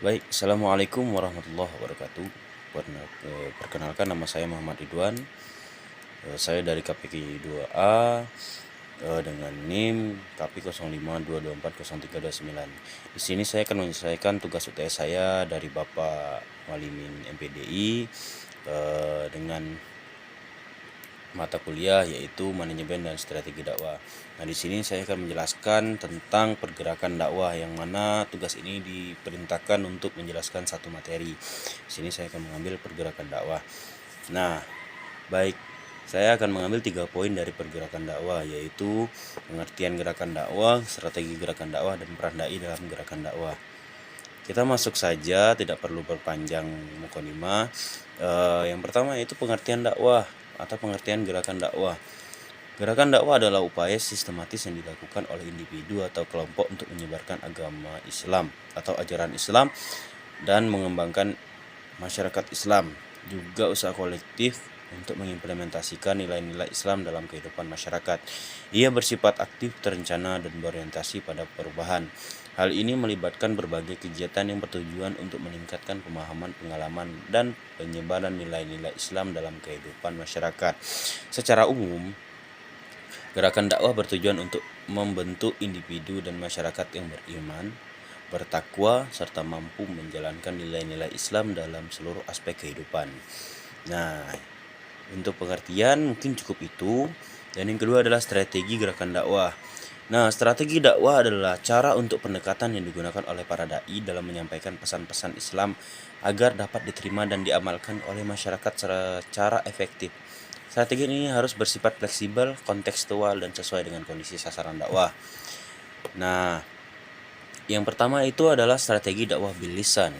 Baik, Assalamualaikum warahmatullahi wabarakatuh. Perkenalkan, nama saya Muhammad Ridwan. Saya dari KPK 2A dengan NIM KP 05224039. Di sini saya akan menyelesaikan tugas UTS saya dari Bapak Walimin MPDI dengan mata kuliah yaitu manajemen dan strategi dakwah. Nah, di sini saya akan menjelaskan tentang pergerakan dakwah, yang mana tugas ini diperintahkan untuk menjelaskan satu materi. Di sini saya akan mengambil pergerakan dakwah. Nah, baik, saya akan mengambil 3 poin dari pergerakan dakwah, yaitu pengertian gerakan dakwah, strategi gerakan dakwah, dan peran dai dalam gerakan dakwah. Kita masuk saja, tidak perlu berpanjang mukonimah. Yang pertama yaitu pengertian dakwah atau pengertian gerakan dakwah. Gerakan dakwah adalah upaya sistematis yang dilakukan oleh individu atau kelompok untuk menyebarkan agama Islam atau ajaran Islam dan mengembangkan masyarakat Islam. Juga usaha kolektif untuk mengimplementasikan nilai-nilai Islam dalam kehidupan masyarakat. Ia bersifat aktif, terencana, dan berorientasi pada perubahan. Hal ini melibatkan berbagai kegiatan yang bertujuan untuk meningkatkan pemahaman, pengalaman, dan penyebaran nilai-nilai Islam dalam kehidupan masyarakat. Secara umum, gerakan dakwah bertujuan untuk membentuk individu dan masyarakat yang beriman, bertakwa, serta mampu menjalankan nilai-nilai Islam dalam seluruh aspek kehidupan. Nah, untuk pengertian mungkin cukup itu. Dan yang kedua adalah strategi gerakan dakwah. Nah, strategi dakwah adalah cara untuk pendekatan yang digunakan oleh para dai dalam menyampaikan pesan-pesan Islam agar dapat diterima dan diamalkan oleh masyarakat secara efektif. Strategi ini harus bersifat fleksibel, kontekstual, dan sesuai dengan kondisi sasaran dakwah. Nah, yang pertama itu adalah strategi dakwah bil lisan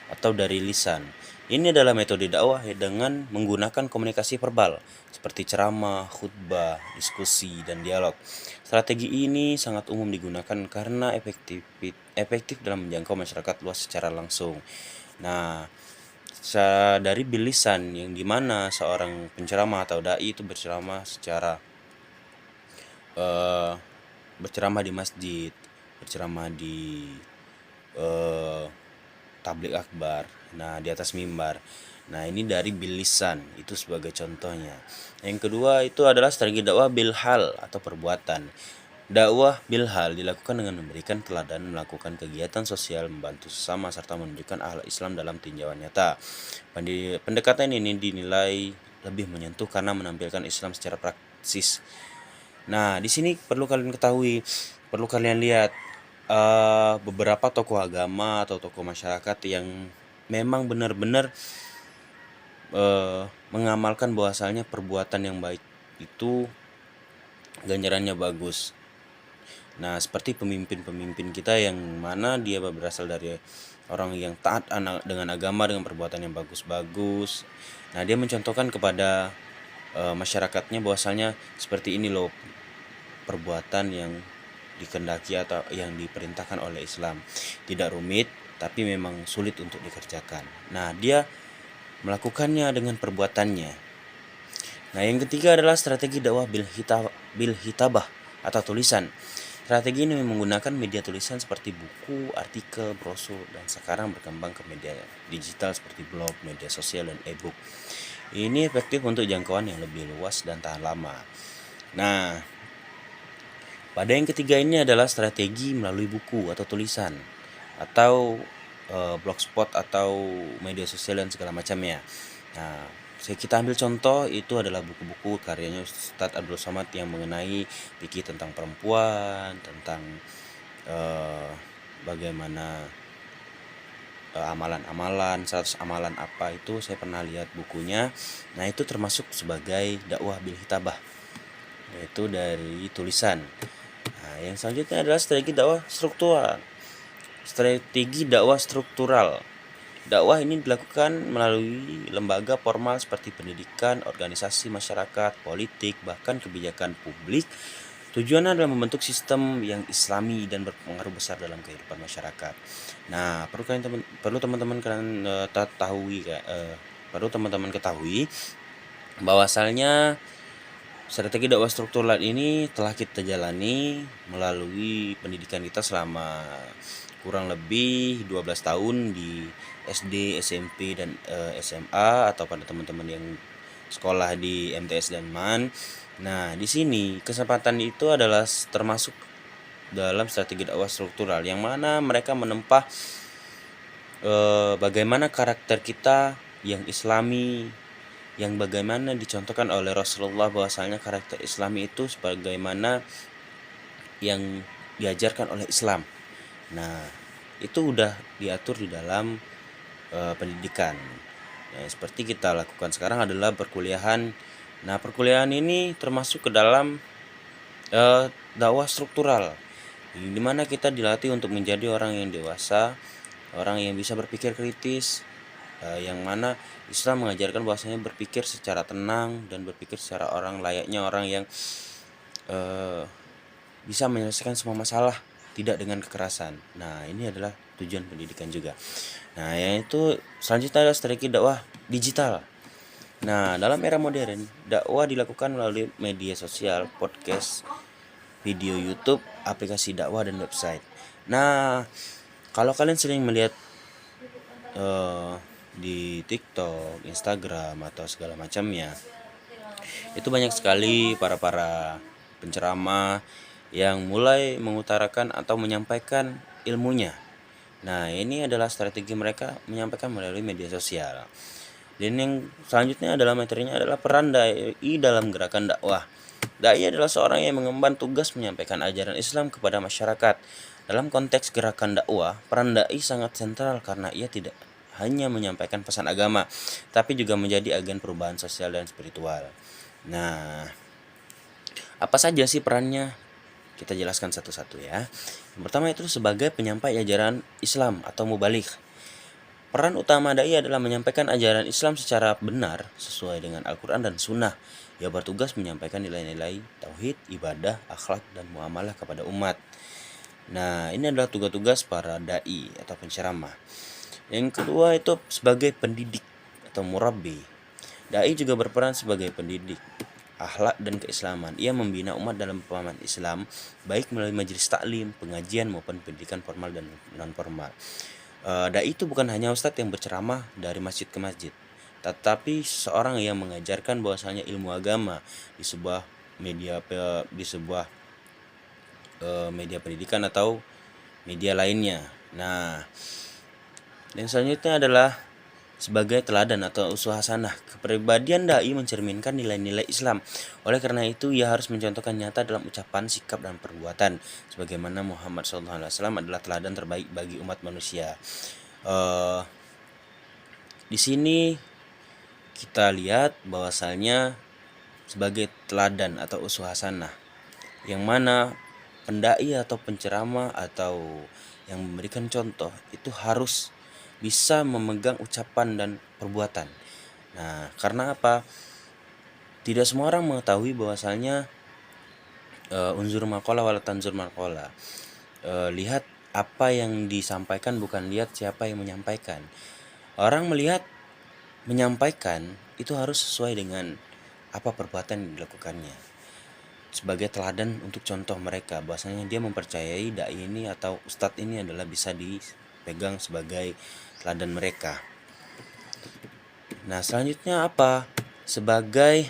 atau dari lisan. Ini adalah metode dakwah dengan menggunakan komunikasi verbal seperti ceramah, khutbah, diskusi, dan dialog. Strategi ini sangat umum digunakan karena efektif dalam menjangkau masyarakat luas secara langsung. Nah, dari bil lisan, yang dimana seorang penceramah atau dai itu berceramah berceramah di masjid, berceramah di tablik akbar, nah di atas mimbar. Nah, ini dari bil lisan, itu sebagai contohnya. Yang kedua itu adalah strategi dakwah bil hal atau perbuatan. Dakwah bil hal dilakukan dengan memberikan teladan, melakukan kegiatan sosial, membantu sesama, serta menunjukkan akhlak Islam dalam tinjauan nyata. Pendekatan ini dinilai lebih menyentuh karena menampilkan Islam secara praktis. Nah, di sini perlu kalian lihat beberapa tokoh agama atau tokoh masyarakat yang memang benar-benar mengamalkan bahwasanya perbuatan yang baik itu ganjarannya bagus. Nah, seperti pemimpin-pemimpin kita yang mana dia berasal dari orang yang taat dengan agama, dengan perbuatan yang bagus-bagus. Nah, dia mencontohkan kepada masyarakatnya bahwasanya seperti ini loh perbuatan yang dikendaki atau yang diperintahkan oleh Islam. Tidak rumit, tapi memang sulit untuk dikerjakan. Nah, dia melakukannya dengan perbuatannya. Nah, yang ketiga adalah strategi dakwah bil hitabah atau tulisan. Strategi ini menggunakan media tulisan seperti buku, artikel, brosur, dan sekarang berkembang ke media digital seperti blog, media sosial, dan e-book. Ini efektif untuk jangkauan yang lebih luas dan tahan lama. Nah, pada yang ketiga ini adalah strategi melalui buku atau tulisan atau blogspot atau media sosial dan segala macamnya. Nah, kita ambil contoh itu adalah buku-buku karyanya Ustadz Abdul Somad yang mengenai fikih tentang perempuan, tentang bagaimana amalan-amalan, 100 amalan apa itu saya pernah lihat bukunya. Nah, itu termasuk sebagai dakwah bil hitabah, yaitu dari tulisan. Nah, yang selanjutnya adalah strategi dakwah struktural. Strategi dakwah struktural. Dakwah ini dilakukan melalui lembaga formal seperti pendidikan, organisasi masyarakat, politik, bahkan kebijakan publik. Tujuannya adalah membentuk sistem yang islami dan berpengaruh besar dalam kehidupan masyarakat. Nah, perlu teman-teman kalian ketahui bahwasalnya strategi dakwah struktural ini telah kita jalani melalui pendidikan kita selama kurang lebih 12 tahun di SD, SMP dan SMA, atau pada teman-teman yang sekolah di MTS dan MAN. Nah, di sini kesempatan itu adalah termasuk dalam strategi dakwah struktural, yang mana mereka menempa bagaimana karakter kita yang Islami, yang bagaimana dicontohkan oleh Rasulullah, bahwasanya karakter Islami itu sebagaimana yang diajarkan oleh Islam. Nah, itu udah diatur di dalam pendidikan. Nah, seperti kita lakukan sekarang adalah perkuliahan. Nah, perkuliahan ini termasuk ke dalam dakwah struktural, di mana kita dilatih untuk menjadi orang yang dewasa, orang yang bisa berpikir kritis, yang mana Islam mengajarkan bahwasanya berpikir secara tenang dan berpikir secara layaknya orang yang bisa menyelesaikan semua masalah, tidak dengan kekerasan. Nah, ini adalah tujuan pendidikan juga. Nah, yaitu selanjutnya adalah strategi dakwah digital. Nah, dalam era modern, dakwah dilakukan melalui media sosial, podcast, video YouTube, aplikasi dakwah, dan website. Nah, kalau kalian sering melihat di TikTok, Instagram, atau segala macamnya, itu banyak sekali para penceramah yang mulai mengutarakan atau menyampaikan ilmunya. Nah, ini adalah strategi mereka menyampaikan melalui media sosial. Dan yang selanjutnya adalah materinya adalah peran dai dalam gerakan dakwah. Dai adalah seorang yang mengemban tugas menyampaikan ajaran Islam kepada masyarakat. Dalam konteks gerakan dakwah, peran dai sangat sentral karena ia tidak hanya menyampaikan pesan agama, tapi juga menjadi agen perubahan sosial dan spiritual. Nah, apa saja sih perannya? Kita jelaskan satu-satu ya. Yang pertama itu sebagai penyampai ajaran Islam atau mubaligh. Peran utama dai adalah menyampaikan ajaran Islam secara benar sesuai dengan Al-Quran dan Sunnah. Ia bertugas menyampaikan nilai-nilai tauhid, ibadah, akhlak, dan muamalah kepada umat. Nah, ini adalah tugas-tugas para dai atau penceramah. Yang kedua itu sebagai pendidik atau murabbi. Dai juga berperan sebagai pendidik akhlak dan keislaman. Ia membina umat dalam pemahaman Islam, baik melalui majelis taklim, pengajian, maupun pendidikan formal dan non formal. Dai itu bukan hanya ustadz yang berceramah dari masjid ke masjid, tetapi seorang yang mengajarkan bahwasanya ilmu agama di sebuah media media pendidikan atau media lainnya. Nah, yang selanjutnya adalah sebagai teladan atau uswah hasanah. Kepribadian dai mencerminkan nilai-nilai Islam. Oleh karena itu, ia harus mencontohkan nyata dalam ucapan, sikap, dan perbuatan, sebagaimana Muhammad SAW adalah teladan terbaik bagi umat manusia. Di sini kita lihat bahwasalnya sebagai teladan atau uswah hasanah, yang mana pendai atau penceramah atau yang memberikan contoh itu harus bisa memegang ucapan dan perbuatan. Nah, karena apa? Tidak semua orang mengetahui bahwasanya unzur maqala wala tanzur maqala. Lihat apa yang disampaikan, bukan lihat siapa yang menyampaikan. Orang melihat menyampaikan itu harus sesuai dengan apa perbuatan yang dilakukannya, sebagai teladan untuk contoh mereka bahwasanya dia mempercayai dai ini atau ustadz ini adalah bisa dipegang sebagai teladan mereka. Nah, selanjutnya apa? Sebagai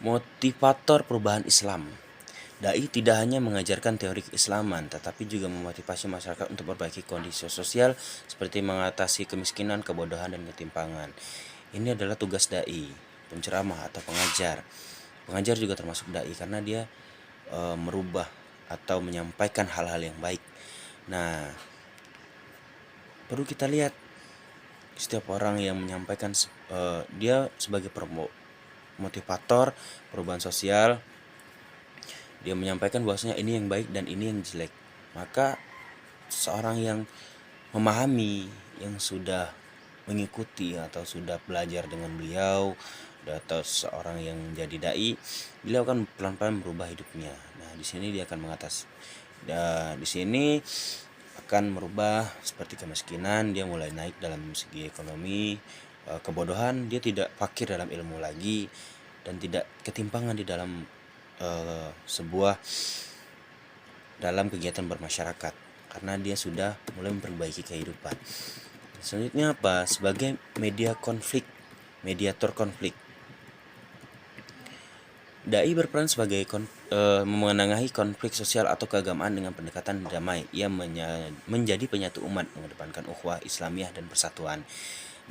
motivator perubahan Islam. Dai tidak hanya mengajarkan teori keislaman, tetapi juga memotivasi masyarakat untuk memperbaiki kondisi sosial seperti mengatasi kemiskinan, kebodohan, dan ketimpangan. Ini adalah tugas dai, penceramah atau pengajar. Pengajar juga termasuk dai karena dia merubah atau menyampaikan hal-hal yang baik. Nah, perlu kita lihat setiap orang yang menyampaikan dia sebagai motivator perubahan sosial. Dia menyampaikan bahwasanya ini yang baik dan ini yang jelek. Maka seorang yang memahami, yang sudah mengikuti atau sudah belajar dengan beliau, atau seorang yang jadi dai, beliau akan pelan-pelan merubah hidupnya. Nah, di sini dia akan mengatasi. Di sini akan merubah seperti kemiskinan, dia mulai naik dalam segi ekonomi, kebodohan, dia tidak fakir dalam ilmu lagi, dan tidak ketimpangan di dalam sebuah dalam kegiatan bermasyarakat karena dia sudah mulai memperbaiki kehidupan. Selanjutnya apa? Sebagai mediator konflik. Dai berperan sebagai memenangahi konflik sosial atau keagamaan dengan pendekatan damai. Ia menjadi penyatu umat, mengedepankan ukhuwah Islamiyah dan persatuan.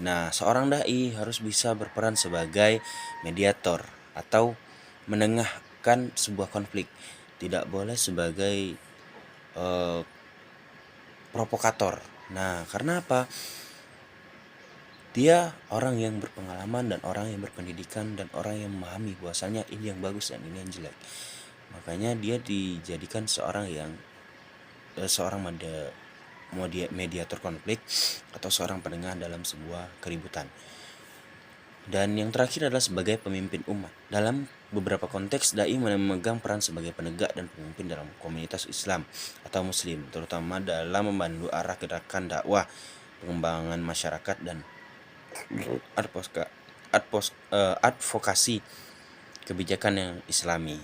Nah, seorang dai harus bisa berperan sebagai mediator atau menengahkan sebuah konflik. Tidak boleh sebagai provokator. Nah, karena apa? Dia orang yang berpengalaman dan orang yang berpendidikan dan orang yang memahami bahwasanya ini yang bagus dan ini yang jelek. Makanya dia dijadikan seorang mediator konflik atau seorang penengah dalam sebuah keributan. Dan yang terakhir adalah sebagai pemimpin umat. Dalam beberapa konteks, dai memegang peran sebagai penegak dan pemimpin dalam komunitas Islam atau Muslim, terutama dalam membantu arah gerakan dakwah, pengembangan masyarakat dan advokasi kebijakan yang Islami.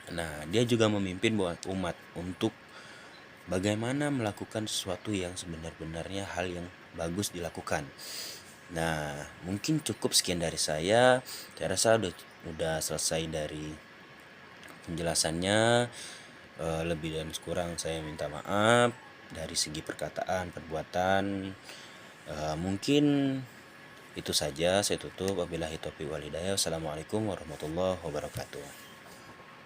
Nah, dia juga memimpin buat umat untuk bagaimana melakukan sesuatu yang sebenar-benarnya hal yang bagus dilakukan. Nah, mungkin cukup sekian dari saya. Saya rasa udah selesai dari penjelasannya. Lebih dan kurang saya minta maaf dari segi perkataan, perbuatan. Mungkin itu saja, saya tutup. Wabillahi taufiq wal hidayah. Wassalamualaikum warahmatullahi wabarakatuh.